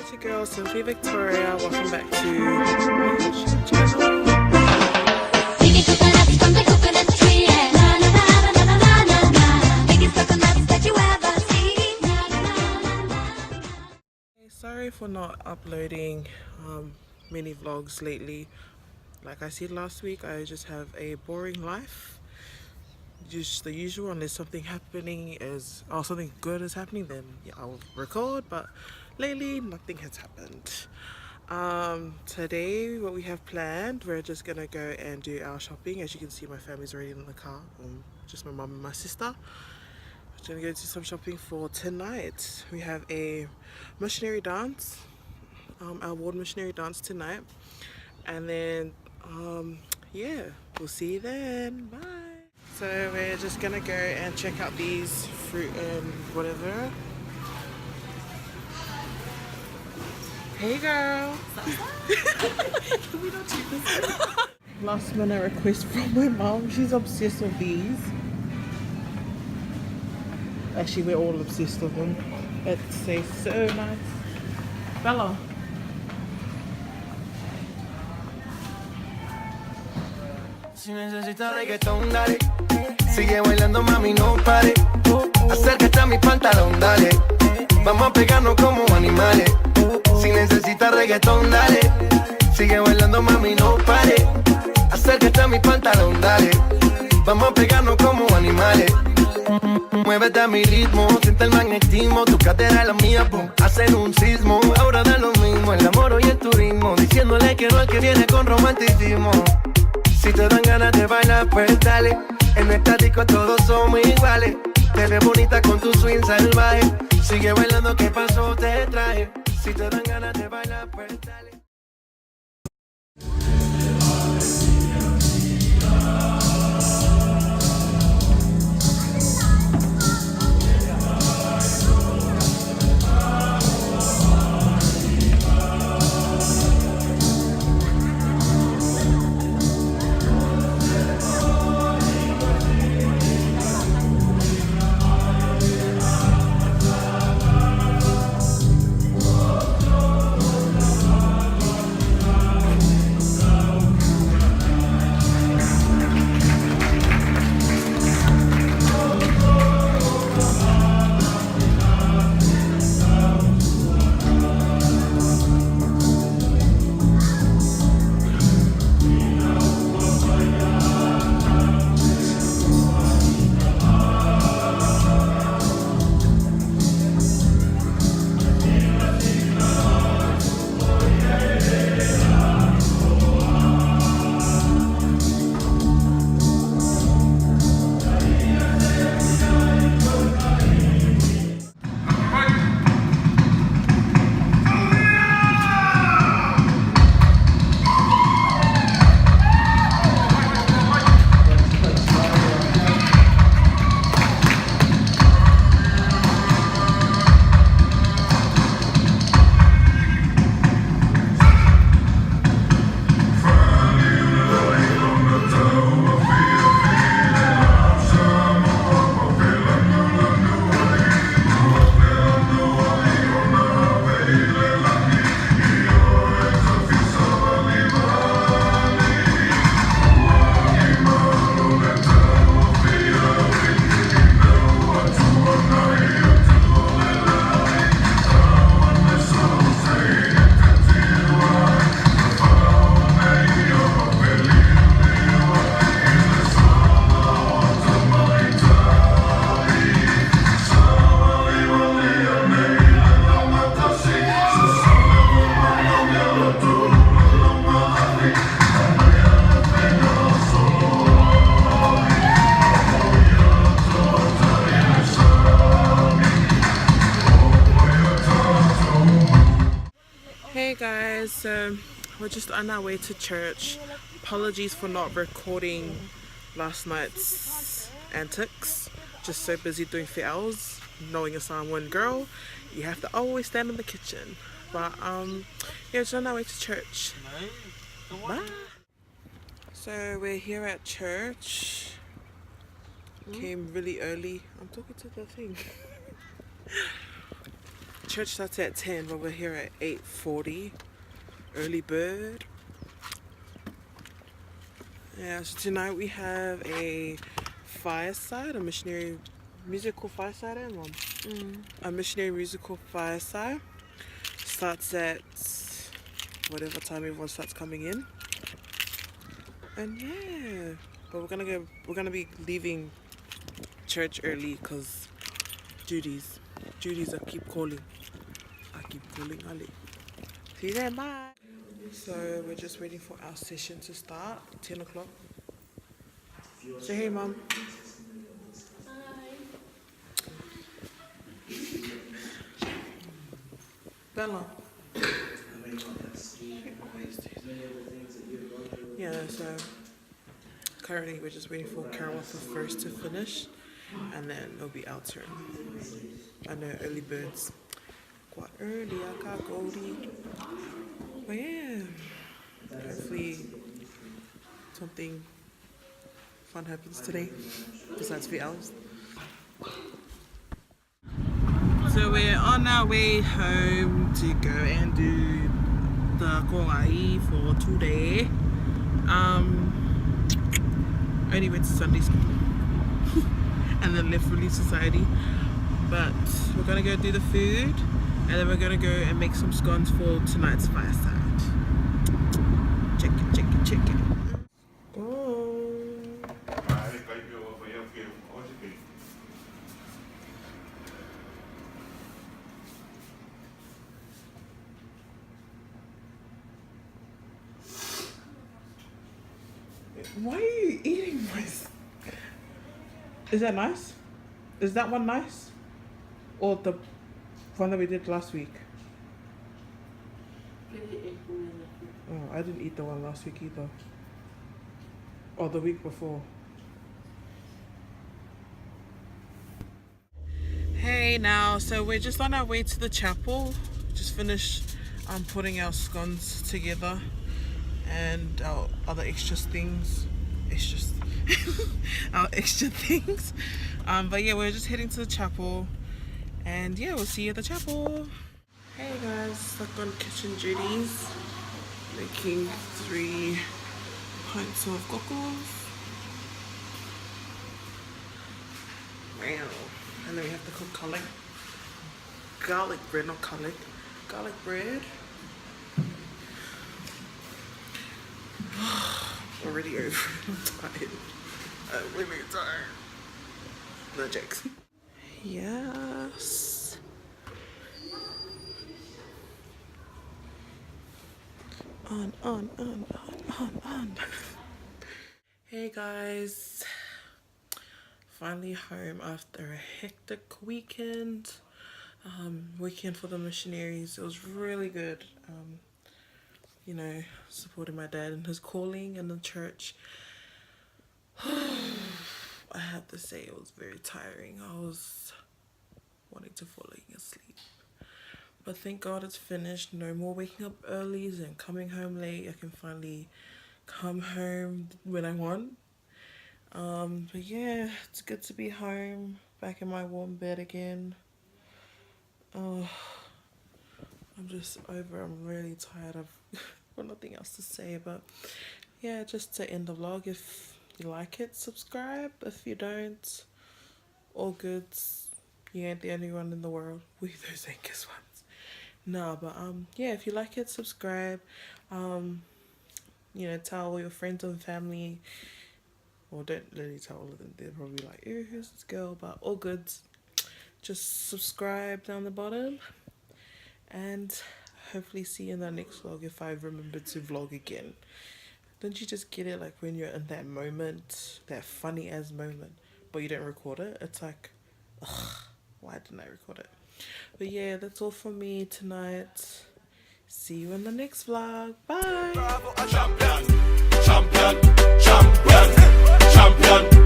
it's your girl Simply Victoria. Welcome back to my YouTube channel. Picking coconuts from the coconut tree, and na na na na na na na na. Biggest coconuts that you ever seen. Na na na na na. Hey, sorry for not uploading mini vlogs lately. Like I said last week, I just have a boring life. Just the usual. Unless something happening or something good is happening, then yeah, I'll record. But lately, nothing has happened. Today, what we have planned, we're just gonna go and do our shopping. As you can see, my family's already in the car. Just my mum and my sister. We're gonna go do some shopping for tonight. We have a missionary dance, our ward missionary dance tonight, and then yeah, we'll see you then. Bye. So we're just gonna go and check out these fruit and whatever. Hey girl. We don't do this. Last minute request from my mom. She's obsessed with these. Actually, we're all obsessed with them. It tastes so nice. Bella. Si necesitas reggaetón, dale. Sigue bailando, mami, no pare. Acércate a mi pantalón, dale. Vamos a pegarnos como animales. Si necesitas reggaetón, dale. Sigue bailando, mami, no pare. Acércate a mi pantalón, dale. Vamos a pegarnos como animales. Muévete a mi ritmo, siente el magnetismo. Tu cadera es la mía, pum, hacen un sismo. Ahora da lo mismo, el amor y el turismo. Diciéndole que no al que viene con romanticismo. Si te dan ganas de bailar, pues dale. En esta disco todos somos iguales. Te ves bonita con tu swing salvaje. Sigue bailando, ¿qué pasó? Te traje. Si te dan ganas de bailar, pues dale. Hey guys, so we're just on our way to church. Apologies for not recording last night's antics. Just so busy doing fi'als. Knowing a Samoan girl, you have to always stand in the kitchen. But yeah, just on our way to church. Bye. So we're here at church. Came really early. I'm talking to the thing. church starts at 10, but we're here at 8:40. Early bird. Yeah, so tonight we have a fireside, a missionary musical fireside, Mom. A missionary musical fireside. Starts at whatever time everyone starts coming in. And yeah, but we're gonna be leaving church early because duties I keep calling Ali. See you then, bye. So we're just waiting for our session to start, 10 o'clock. Say hey, Mom. Bella. Yeah, so currently we're just waiting for Carol for first to finish, and then it'll be our turn. I know early birds. Quite early, I can't go eat. But yeah, hopefully something fun happens today, besides 3 hours. So we're on our way home to go and do the Kauai for today. Only went to Sunday school and then left Relief Society. But we're gonna go do the food and then we're gonna go and make some scones for tonight's fireside. Check it. Oh. Why are you eating this? Is that nice? Is that one nice? Or the one that we did last week? Oh, I didn't eat the one last week either. Or the week before. Hey now, so we're just on our way to the chapel. Just finished putting our scones together and our other extra things. Our extra things. But yeah, we're just heading to the chapel. And yeah, we'll see you at the chapel. Hey guys, stuck on kitchen duties. Making 3 pints of cockles. Wow. And then we have to cook garlic bread, not garlic bread. Already over. I'm tired. I'm really tired. No jokes. Yes. On. Hey guys. Finally home after a hectic weekend. Weekend for the missionaries. It was really good. You know, supporting my dad in his calling in the church. I have to say it was very tiring. I was wanting to fall asleep. But thank God it's finished. No more waking up early and coming home late. I can finally come home when I want. But yeah, it's good to be home, back in my warm bed again. Oh, I'm just over. I'm really tired. I've got nothing else to say. But yeah, just to end the vlog. If you like it, subscribe. If you don't, all good. You ain't the only one in the world. We those anchors ones. No, but yeah, if you like it, subscribe. You know, tell all your friends and family. Or don't really tell all of them. They're probably like, ew, who's this girl? But all good. Just subscribe down the bottom. And hopefully see you in the next vlog if I remember to vlog again. Don't you just get it, like when you're in that moment, that funny ass moment, but you don't record it? It's like, ugh, why didn't I record it? But yeah, that's all from me tonight. See you in the next vlog. Bye. Champion.